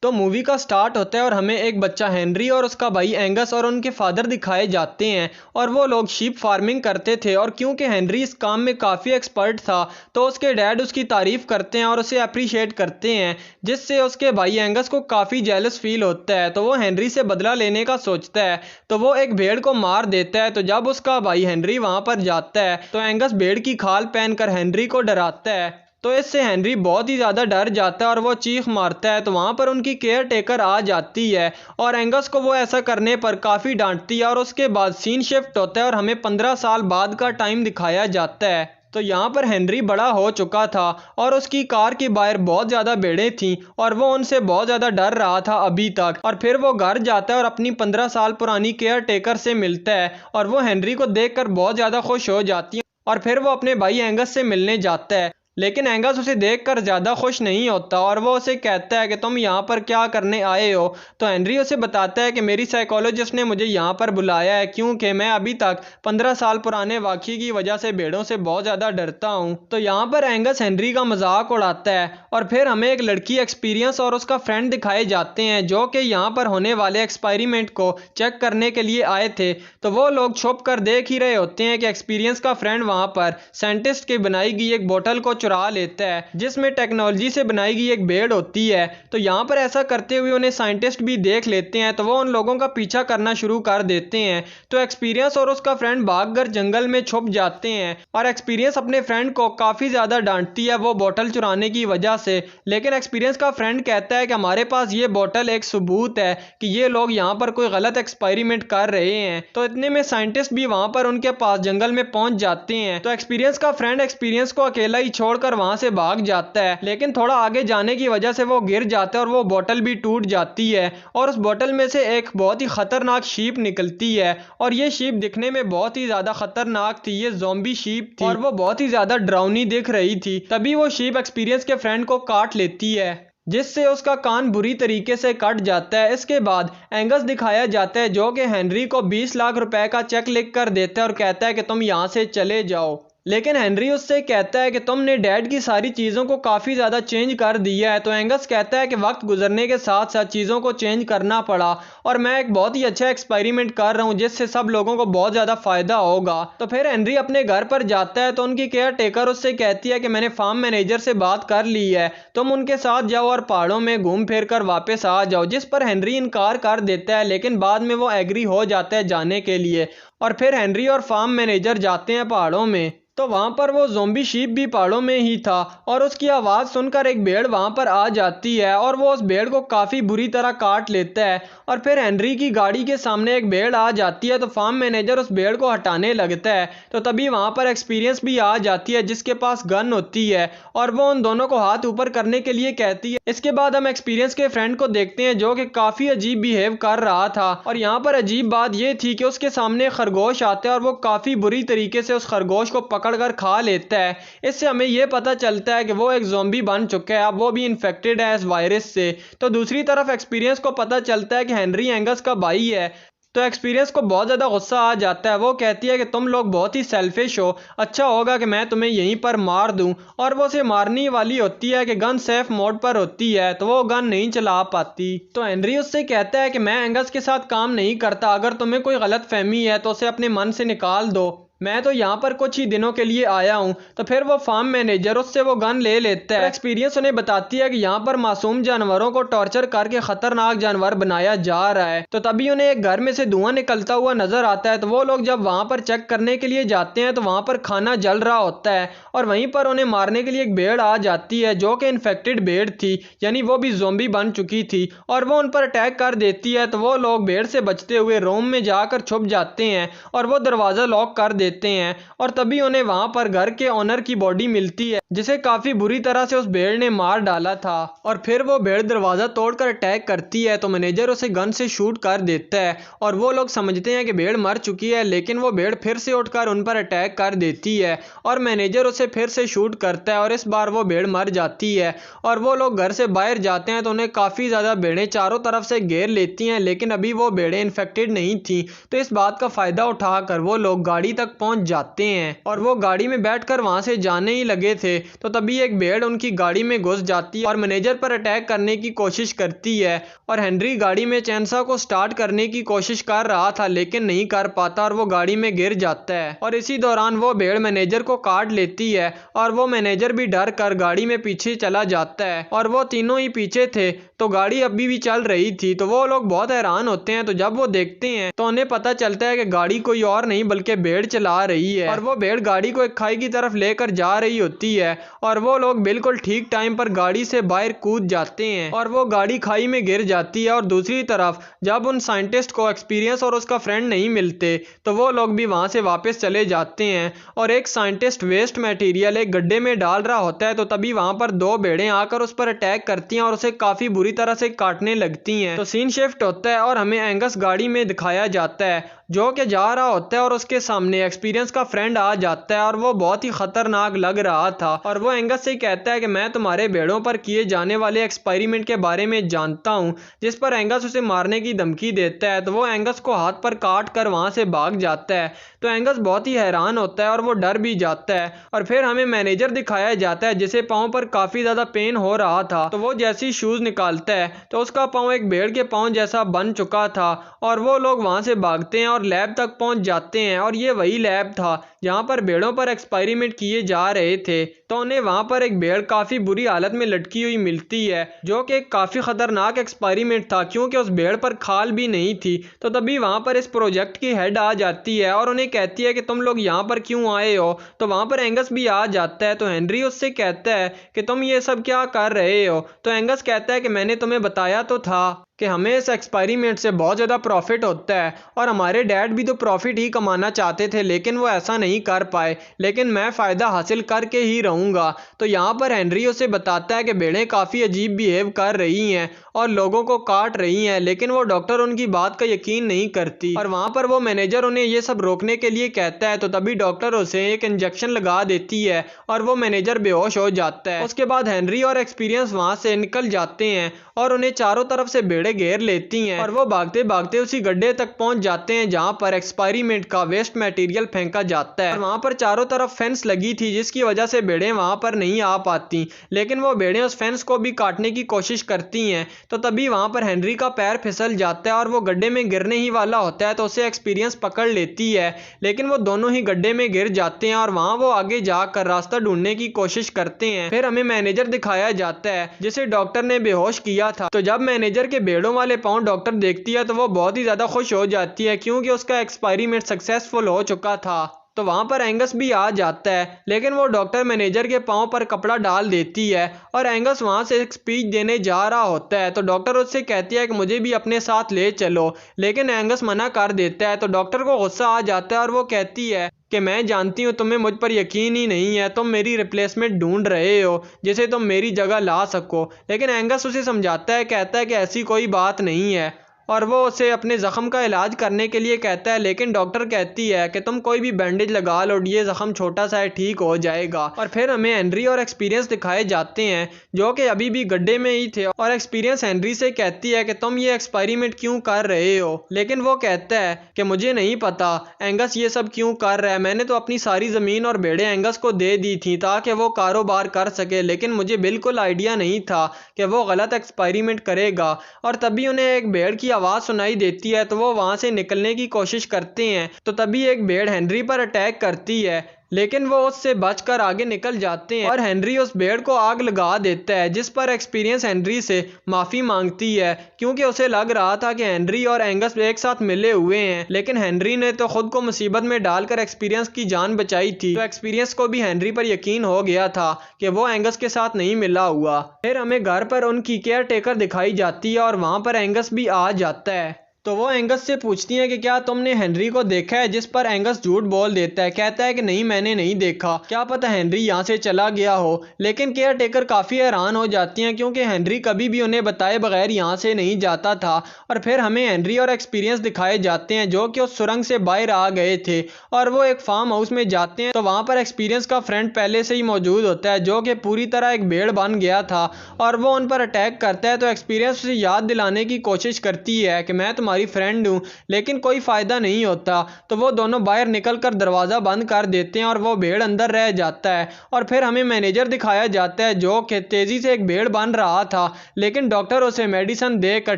तो मूवी का स्टार्ट होता है और हमें एक बच्चा हेनरी और उसका भाई एंगस और उनके फादर दिखाए जाते हैं और वो लोग शीप फार्मिंग करते थे। और क्योंकि हेनरी इस काम में काफ़ी एक्सपर्ट था तो उसके डैड उसकी तारीफ़ करते हैं और उसे अप्रिशिएट करते हैं, जिससे उसके भाई एंगस को काफ़ी जेलस फील होता है। तो वो हेनरी से बदला लेने का सोचता है, तो वो एक भेड़ को मार देता है। तो जब उसका भाई हेनरी वहाँ पर जाता है तो एंगस भेड़ की खाल पहनकर हेनरी को डराता है। तो इससे हेनरी बहुत ही ज़्यादा डर जाता है और वो चीख मारता है। तो वहाँ पर उनकी केयर टेकर आ जाती है और एंगस को वो ऐसा करने पर काफ़ी डांटती है। और उसके बाद सीन शिफ्ट होता है और हमें 15 साल बाद का टाइम दिखाया जाता है। तो यहाँ पर हेनरी बड़ा हो चुका था और उसकी कार के बाहर बहुत ज़्यादा भेड़ें थीं और वो उनसे बहुत ज़्यादा डर रहा था अभी तक। और फिर वो घर जाता है और अपनी 15 साल पुरानी केयर टेकर से मिलता है और वो हेनरी को देखकर बहुत ज़्यादा खुश हो जाती है और फिर वो अपने भाई एंगस से मिलने जाता है। लेकिन एंगस उसे देखकर ज़्यादा खुश नहीं होता और वो उसे कहता है कि तुम यहाँ पर क्या करने आए हो। तो हेनरी उसे बताता है कि मेरी साइकोलॉजिस्ट ने मुझे यहाँ पर बुलाया है क्योंकि मैं अभी तक 15 साल पुराने वाक़ये की वजह से भेड़ों से बहुत ज़्यादा डरता हूँ। तो यहाँ पर एंगस हेनरी का मजाक उड़ाता है और फिर हमें एक लड़की एक्सपीरियंस और उसका फ्रेंड दिखाए जाते हैं जो कि यहाँ पर होने वाले एक्सपेरिमेंट को चेक करने के लिए आए थे। तो वो लोग छुप कर देख ही रहे होते हैं कि एक्सपीरियंस का फ्रेंड वहाँ पर साइंटिस्ट की बनाई गई एक बोतल को चुरा लेता है जिसमें टेक्नोलॉजी से बनाई गई एक भेड़ होती है। तो यहाँ पर ऐसा करते हुए उन्हें साइंटिस्ट भी देख लेते हैं तो वो उन लोगों का पीछा करना शुरू कर देते हैं। तो एक्सपीरियंस और उसका फ्रेंड भागकर जंगल में छुप जाते हैं और एक्सपीरियंस अपने फ्रेंड को काफ़ी ज़्यादा डांटती है वो बोतल चुराने की वजह से। लेकिन एक्सपीरियंस का फ्रेंड कहता है कि हमारे पास ये बोतल एक सबूत है कि ये लोग यहाँ पर कोई गलत एक्सपेरिमेंट कर रहे हैं। तो इतने में साइंटिस्ट भी वहाँ पर उनके पास जंगल में पहुँच जाते हैं। तो एक्सपीरियंस का फ्रेंड एक्सपीरियंस को अकेला ही छोड़कर वहाँ से भाग जाता है, लेकिन थोड़ा आगे जाने की वजह से वो गिर जाता है और वो बोतल भी टूट जाती है और उस बोतल में से एक बहुत ही खतरनाक शीप निकलती है। और ये शीप दिखने में बहुत ही ज़्यादा खतरनाक थी, ये ज़ॉम्बी शीप थी और वो बहुत ही ज़्यादा डरावनी दिख रही थी। तभी वो शीप एक्सपीरियंस के फ्रेंड को काट लेती है जिससे उसका कान बुरी तरीके से कट जाता है। इसके बाद एंगस दिखाया जाता है जो कि हेनरी को 20 लाख रुपए का चेक लिख कर देता है और कहता है कि तुम यहाँ से चले जाओ। लेकिन हेनरी उससे कहता है कि तुमने डैड की सारी चीज़ों को काफ़ी ज़्यादा चेंज कर दिया है। तो एंगस कहता है कि वक्त गुजरने के साथ साथ चीज़ों को चेंज करना पड़ा और मैं एक बहुत ही अच्छा एक्सपेरिमेंट कर रहा हूँ जिससे सब लोगों को बहुत ज़्यादा फ़ायदा होगा। तो फिर हेनरी अपने घर पर जाता है तो उनकी केयर टेकर उससे कहती है कि मैंने फार्म मैनेजर से बात कर ली है, तुम उनके साथ जाओ और पहाड़ों में घूम फिर कर वापस आ जाओ। जिस पर हेनरी इनकार कर देता है लेकिन बाद में वो एग्री हो जाता है जाने के लिए और फिर हेनरी और फार्म मैनेजर जाते हैं पहाड़ों में। तो वहाँ पर वो ज़ॉम्बी शीप भी पहाड़ों में ही था और उसकी आवाज़ सुनकर एक भेड़ वहाँ पर आ जाती है और वो उस भेड़ को काफ़ी बुरी तरह काट लेता है। और फिर हेनरी की गाड़ी के सामने एक भेड़ आ जाती है तो फार्म मैनेजर उस भेड़ को हटाने लगता है। तो तभी वहाँ पर एक्सपीरियंस भी आ जाती है जिसके पास गन होती है और वो उन दोनों को हाथ ऊपर करने के लिए कहती है। इसके बाद हम एक्सपीरियंस के फ्रेंड को देखते हैं जो कि काफ़ी अजीब बिहेव कर रहा था और यहाँ पर अजीब बात यह थी कि उसके सामने खरगोश आता है और वो काफ़ी बुरी तरीके से उस खरगोश को पकड़कर खा लेता है। इससे हमें यह पता चलता है कि वो एक ज़ॉम्बी बन चुका है, अब वो भी इन्फेक्टेड है इस वायरस से। तो दूसरी तरफ एक्सपीरियंस को पता चलता है कि हेनरी एंगस का भाई है। तो एक्सपीरियंस को बहुत ज़्यादा गुस्सा आ जाता है, वो कहती है कि तुम लोग बहुत ही सेल्फिश हो, अच्छा होगा कि मैं तुम्हें यहीं पर मार दूं। और वो उसे मारने वाली होती है कि गन सेफ मोड पर होती है तो वो गन नहीं चला पाती। तो हेनरी उससे कहता है कि मैं एंगस के साथ काम नहीं करता, अगर तुम्हें कोई गलत फहमी है तो उसे अपने मन से निकाल दो, मैं तो यहाँ पर कुछ ही दिनों के लिए आया हूँ। तो फिर वो फार्म मैनेजर उससे वो गन ले लेता है। एक्सपीरियंस उन्हें बताती है कि यहाँ पर मासूम जानवरों को टॉर्चर करके खतरनाक जानवर बनाया जा रहा है। तो तभी उन्हें एक घर में से धुआं निकलता हुआ नजर आता है। तो वो लोग जब वहाँ पर चेक करने के लिए जाते हैं तो वहाँ पर खाना जल रहा होता है और वहीं पर उन्हें मारने के लिए एक भेड़ आ जाती है जो कि इन्फेक्टेड भेड़ थी, यानी वो भी ज़ॉम्बी बन चुकी थी और वो उन पर अटैक कर देती है। तो वो लोग भेड़ से बचते हुए रूम में जाकर छुप जाते हैं और वो दरवाज़ा लॉक कर देते हैं। और तभी उन्हें वहां पर घर के ओनर की बॉडी मिलती है जिसे काफी बुरी तरह से उस भेड़ ने मार डाला था। और फिर वो भेड़ दरवाजा तोड़कर अटैक करती है तो मैनेजर उसे गन से शूट कर देता है और वो लोग समझते हैं कि भेड़ मर चुकी है, लेकिन वो भेड़ फिर से उठकर उन पर अटैक कर देती है और मैनेजर उसे फिर से शूट करता है और इस बार वो भेड़ मर जाती है। और वो लोग घर से बाहर जाते हैं तो उन्हें काफी ज्यादा भेड़ें चारों तरफ से घेर लेती हैं, लेकिन अभी वो भेड़ें इन्फेक्टेड नहीं थी। तो इस बात का फायदा उठाकर वो लोग गाड़ी तक पहुंच जाते हैं और वो गाड़ी में बैठकर वहां से जाने ही लगे थे तो तभी एक भेड़ उनकी गाड़ी में घुस जाती है और मैनेजर पर अटैक करने की कोशिश करती है। और हेनरी गाड़ी में चैनसॉ को स्टार्ट करने की कोशिश कर रहा था लेकिन नहीं कर पाता और वो गाड़ी में गिर जाता है और इसी दौरान वो भेड़ मैनेजर को काट लेती है और वो मैनेजर भी डर कर गाड़ी में पीछे चला जाता है और वो तीनों ही पीछे थे तो गाड़ी अभी भी चल रही थी। तो वो लोग बहुत हैरान होते हैं तो जब वो देखते हैं तो उन्हें पता चलता है कि गाड़ी कोई और नहीं बल्कि भेड़ चला रही है और वो भेड़ गाड़ी को एक खाई की तरफ लेकर जा रही होती है और वो लोग बिल्कुल ठीक टाइम पर गाड़ी से बाहर कूद जाते हैं और वो गाड़ी खाई में गिर जाती है। और दूसरी तरफ जब उन साइंटिस्ट को एक्सपीरियंस और उसका फ्रेंड नहीं मिलते तो वो लोग भी वहां से वापस चले जाते हैं और एक साइंटिस्ट वेस्ट मटेरियल एक गड्ढे में डाल रहा होता है तो तभी वहां पर दो भेड़ें आकर उस पर अटैक करती हैं और उसे काफी बुरी तरह से काटने लगती हैं। तो सीन शिफ्ट होता है और हमें एंगस गाड़ी में दिखाया जाता है जो कि जा रहा होता है और उसके सामने एक्सपीरियंस का फ्रेंड आ जाता है और वो बहुत ही खतरनाक लग रहा था और वो एंगस से कहता है कि मैं तुम्हारे भेड़ों पर किए जाने वाले एक्सपेरिमेंट के बारे में जानता हूं, जिस पर एंगस उसे मारने की धमकी देता है। तो वो एंगस को हाथ पर काट कर वहां से भाग जाता है तो एंगस बहुत ही हैरान होता है और वो डर भी जाता है। और फिर हमें मैनेजर दिखाया जाता है जिसे पाँव पर काफी ज्यादा पेन हो रहा था तो वो जैसी शूज निकालता है तो उसका पाँव एक भेड़ के पाँव जैसा बन चुका था और वो लोग वहां से भागते हैं और लैब तक पहुंच जाते हैं और ये वही लैब था जहां पर भेड़ों पर एक्सपेरिमेंट किए जा रहे थे। तो उन्हें वहां पर एक भेड़ काफी बुरी हालत में लटकी हुई मिलती है जो कि एक काफी खतरनाक एक्सपेरिमेंट था क्योंकि उस भेड़ पर खाल भी नहीं थी। तो तभी वहां पर इस प्रोजेक्ट की हेड आ जाती है और उन्हें कहती है कि तुम लोग यहाँ पर क्यों आए हो। तो वहां पर एंगस भी आ जाता है तो हेनरी उससे कहता है कि तुम ये सब क्या कर रहे हो। तो एंगस कहता है कि मैंने तुम्हें बताया तो था कि हमें इस एक्सपेरिमेंट से बहुत ज़्यादा प्रॉफिट होता है और हमारे डैड भी तो प्रॉफिट ही कमाना चाहते थे लेकिन वो ऐसा नहीं कर पाए, लेकिन मैं फ़ायदा हासिल करके ही रहूँगा। तो यहाँ पर हेनरी उसे बताता है कि भेड़ें काफ़ी अजीब बिहेव कर रही हैं और लोगों को काट रही हैं लेकिन वो डॉक्टर उनकी बात का यकीन नहीं करती और वहाँ पर वो मैनेजर उन्हें ये सब रोकने के लिए कहता है तो तभी डॉक्टर उसे एक इंजेक्शन लगा देती है और वो मैनेजर बेहोश हो जाता है। उसके बाद हेनरी और एक्सपीरियंस वहाँ से निकल जाते हैं और उन्हें चारों तरफ से भेड़ें घेर लेती हैं और वो भागते भागते उसी गड्ढे तक पहुंच जाते हैं जहां पर एक्सपेरिमेंट का वेस्ट मटेरियल फेंका जाता है। और वहां पर चारों तरफ फेंस लगी थी जिसकी वजह से भेड़ें वहां पर नहीं आ पाती लेकिन वो भेड़ें उस फेंस को भी काटने की कोशिश करती हैं। तो तभी वहां पर हेनरी का पैर फिसल जाता है और वो गड्ढे में गिरने ही वाला होता है तो उसे एक्सपीरियंस पकड़ लेती है लेकिन वो दोनों ही गड्ढे में गिर जाते हैं और वहां वो आगे जाकर रास्ता ढूंढने की कोशिश करते हैं। फिर हमें मैनेजर दिखाया जाता है जिसे डॉक्टर ने बेहोश किया था। तो जब मैनेजर के भेड़ों वाले पाँव डॉक्टर देखती है तो वो बहुत ही ज्यादा खुश हो जाती है क्योंकि उसका एक्सपेरिमेंट सक्सेसफुल हो चुका था। तो वहां पर एंगस भी आ जाता है लेकिन वो डॉक्टर मैनेजर के पाँव पर कपड़ा डाल देती है और एंगस वहां से एक स्पीच देने जा रहा होता है। तो डॉक्टर उससे कहती है कि मुझे भी अपने साथ ले चलो लेकिन एंगस मना कर देता है। तो डॉक्टर को गुस्सा आ जाता है और वो कहती है कि मैं जानती हूँ तुम्हें मुझ पर यकीन ही नहीं है, तुम मेरी रिप्लेसमेंट ढूंढ रहे हो जिसे तुम मेरी जगह ला सको। लेकिन एंगस उसे समझाता है, कहता है कि ऐसी कोई बात नहीं है और वो उसे अपने ज़ख्म का इलाज करने के लिए कहता है लेकिन डॉक्टर कहती है कि तुम कोई भी बैंडेज लगा लो, ये ज़ख्म छोटा सा है, ठीक हो जाएगा। और फिर हमें हेनरी और एक्सपीरियंस दिखाए जाते हैं जो कि अभी भी गड्ढे में ही थे और एक्सपीरियंस हेनरी से कहती है कि तुम ये एक्सपेरिमेंट क्यों कर रहे हो। लेकिन वो कहता है कि मुझे नहीं पता एंगस ये सब क्यों कर रहा है, मैंने तो अपनी सारी ज़मीन और भेड़ें एंगस को दे दी थी ताकि वो कारोबार कर सके लेकिन मुझे बिल्कुल आइडिया नहीं था कि वो गलत एक्सपेरिमेंट करेगा। और तभी उन्हें एक भेड़ की आवाज सुनाई देती है तो वो वहां से निकलने की कोशिश करते हैं। तो तभी एक भेड़ हेनरी पर अटैक करती है लेकिन वो उससे बचकर आगे निकल जाते हैं और हेनरी उस भेड़ को आग लगा देता है जिस पर एक्सपीरियंस हेनरी से माफ़ी मांगती है क्योंकि उसे लग रहा था कि हेनरी और एंगस एक साथ मिले हुए हैं लेकिन हेनरी ने तो खुद को मुसीबत में डालकर एक्सपीरियंस की जान बचाई थी। तो एक्सपीरियंस को भी हेनरी पर यकीन हो गया था कि वो एंगस के साथ नहीं मिला हुआ। फिर हमें घर पर उनकी केयर टेकर दिखाई जाती है और वहां पर एंगस भी आ जाता है। तो वो एंगस से पूछती है कि क्या तुमने हेनरी को देखा है, जिस पर एंगस झूठ बोल देता है, कहता है कि नहीं मैंने नहीं देखा, क्या पता हेनरी यहाँ से चला गया हो। लेकिन केयर टेकर काफ़ी हैरान हो जाती हैं क्योंकि हेनरी कभी भी उन्हें बताए बगैर यहाँ से नहीं जाता था। और फिर हमें हेनरी और एक्सपीरियंस दिखाए जाते हैं जो कि उस सुरंग से बाहर आ गए थे और वो एक फार्म हाउस में जाते हैं। तो वहाँ पर एक्सपीरियंस का फ्रेंड पहले से ही मौजूद होता है जो कि पूरी तरह एक भेड़ बन गया था और वो उन पर अटैक करता है। तो एक्सपीरियंस उसे याद दिलाने की कोशिश करती है कि मैं तुम्हारी तुम्हारी फ्रेंड हूँ, लेकिन कोई फ़ायदा नहीं होता। तो वो दोनों बाहर निकल कर दरवाज़ा बंद कर देते हैं और वो भेड़ अंदर रह जाता है। और फिर हमें मैनेजर दिखाया जाता है जो कि तेज़ी से एक भेड़ बन रहा था, लेकिन डॉक्टर उसे मेडिसिन देकर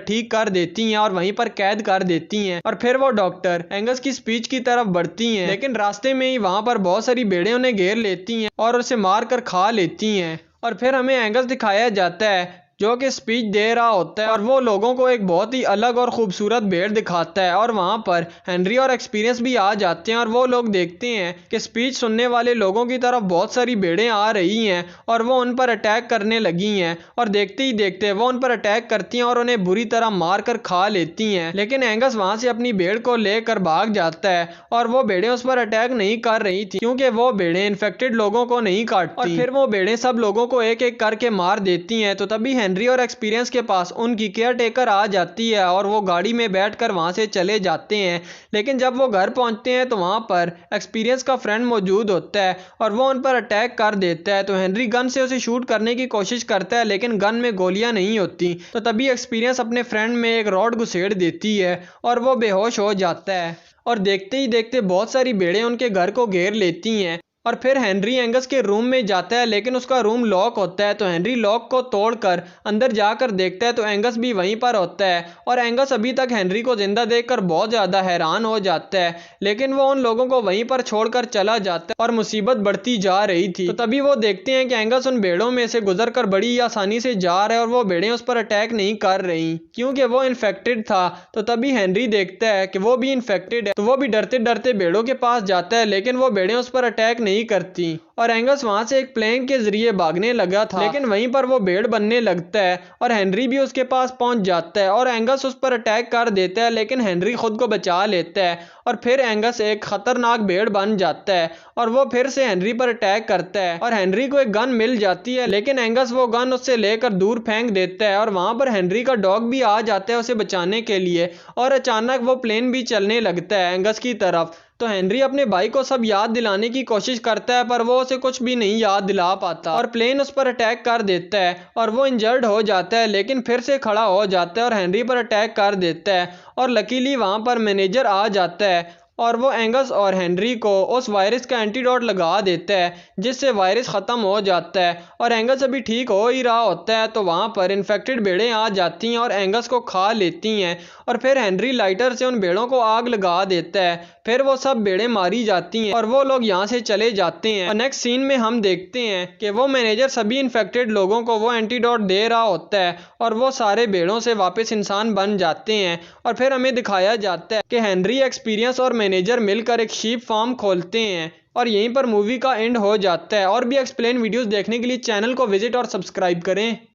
ठीक कर देती हैं और वहीं पर कैद कर देती हैं। और फिर वो डॉक्टर एंगस की स्पीच की तरफ बढ़ती हैं, लेकिन रास्ते में ही वहाँ पर बहुत सारी भेड़ें उन्हें घेर लेती हैं और उसे मार कर खा लेती हैं। और फिर हमें एंगस दिखाया जाता है जो कि स्पीच दे रहा होता है और वो लोगों को एक बहुत ही अलग और खूबसूरत भेड़ दिखाता है। और वहाँ पर हेनरी और एक्सपीरियंस भी आ जाते हैं और वो लोग देखते हैं कि स्पीच सुनने वाले लोगों की तरफ बहुत सारी भेड़ें आ रही हैं और वो उन पर अटैक करने लगी हैं। और देखते ही देखते वो उन पर अटैक करती हैं और उन्हें बुरी तरह मार कर खा लेती हैं। लेकिन एंगस वहाँ से अपनी भेड़ को लेकर भाग जाता है और वो भेड़ें उस पर अटैक नहीं कर रही थी क्योंकि वो भेड़ें इन्फेक्टेड लोगों को नहीं काटती। और फिर वो भेड़ें सब लोगों को एक एक करके मार देती हैं। तो तभी हेनरी और एक्सपीरियंस के पास उनकी केयर टेकर आ जाती है और वो गाड़ी में बैठकर वहां से चले जाते हैं। लेकिन जब वो घर पहुंचते हैं तो वहां पर एक्सपीरियंस का फ्रेंड मौजूद होता है और वो उन पर अटैक कर देता है। तो हेनरी गन से उसे शूट करने की कोशिश करता है, लेकिन गन में गोलियां नहीं होती। तो तभी एक्सपीरियंस अपने फ्रेंड में एक रॉड घुसेड़ देती है और वो बेहोश हो जाता है। और देखते ही देखते बहुत सारी भेड़ें उनके घर को घेर लेती हैं। और फिर हेनरी एंगस के रूम में जाता है, लेकिन उसका रूम लॉक होता है। तो हेनरी लॉक को तोड़कर अंदर जाकर देखता है तो एंगस भी वहीं पर होता है। और एंगस अभी तक हेनरी को जिंदा देखकर बहुत ज़्यादा हैरान हो जाता है, लेकिन वो उन लोगों को वहीं पर छोड़कर चला जाता है और मुसीबत बढ़ती जा रही थी। तो तभी वो देखते हैं कि एंगस उन भेड़ों में से गुजरकर बड़ी आसानी से जा रहा है और वो भेड़ें उस पर अटैक नहीं कर रही क्योंकि वो इन्फेक्टेड था। तो तभी हेनरी देखता है कि वो भी इन्फेक्टेड है, तो वो भी डरते डरते भेड़ों के पास जाता है, लेकिन वो भेड़ें उस पर अटैक नहीं करती। और एंगस वहां से एक प्लेन के जरिए भागने लगा था, लेकिन वहीं पर वो भेड़ बनने लगता है और हेनरी भी उसके पास पहुंच जाता है और एंगस उस पर अटैक कर देता है, लेकिन हेनरी खुद को बचा लेता है। और फिर एंगस एक खतरनाक भेड़ बन जाता है और वो फिर से हेनरी पर अटैक करता है और हेनरी को एक गन मिल जाती है, लेकिन एंगस वो गन उससे लेकर दूर फेंक देता है। और वहां पर हेनरी का डॉग भी आ जाता है उसे बचाने के लिए और अचानक वो प्लेन भी चलने लगता है एंगस की तरफ। तो हेनरी अपने भाई को सब याद दिलाने की कोशिश करता है, पर वो उसे कुछ भी नहीं याद दिला पाता और प्लेन उस पर अटैक कर देता है और वो इंजर्ड हो जाता है, लेकिन फिर से खड़ा हो जाता है और हेनरी पर अटैक कर देता है। और लकीली वहां पर मैनेजर आ जाता है और वो एंगस और हेनरी को उस वायरस का एंटीडोट लगा देता है, जिससे वायरस ख़त्म हो जाता है। और एंगस अभी ठीक हो ही रहा होता है तो वहाँ पर इन्फेक्टेड भेड़ें आ जाती हैं और एंगस को खा लेती हैं। और फिर हेनरी लाइटर से उन भेड़ों को आग लगा देता है। फिर वो सब भेड़ें मारी जाती हैं और वो लोग यहाँ से चले जाते हैं। और नेक्स्ट सीन में हम देखते हैं कि वो मैनेजर सभी इन्फेक्टेड लोगों को वो एंटीडोट दे रहा होता है और वो सारे भेड़ों से वापस इंसान बन जाते हैं। और फिर हमें दिखाया जाता है कि हेनरी, एक्सपीरियंस और मैनेजर मिलकर एक शीप फार्म खोलते हैं और यहीं पर मूवी का एंड हो जाता है। और भी एक्सप्लेन वीडियोस देखने के लिए चैनल को विजिट और सब्सक्राइब करें।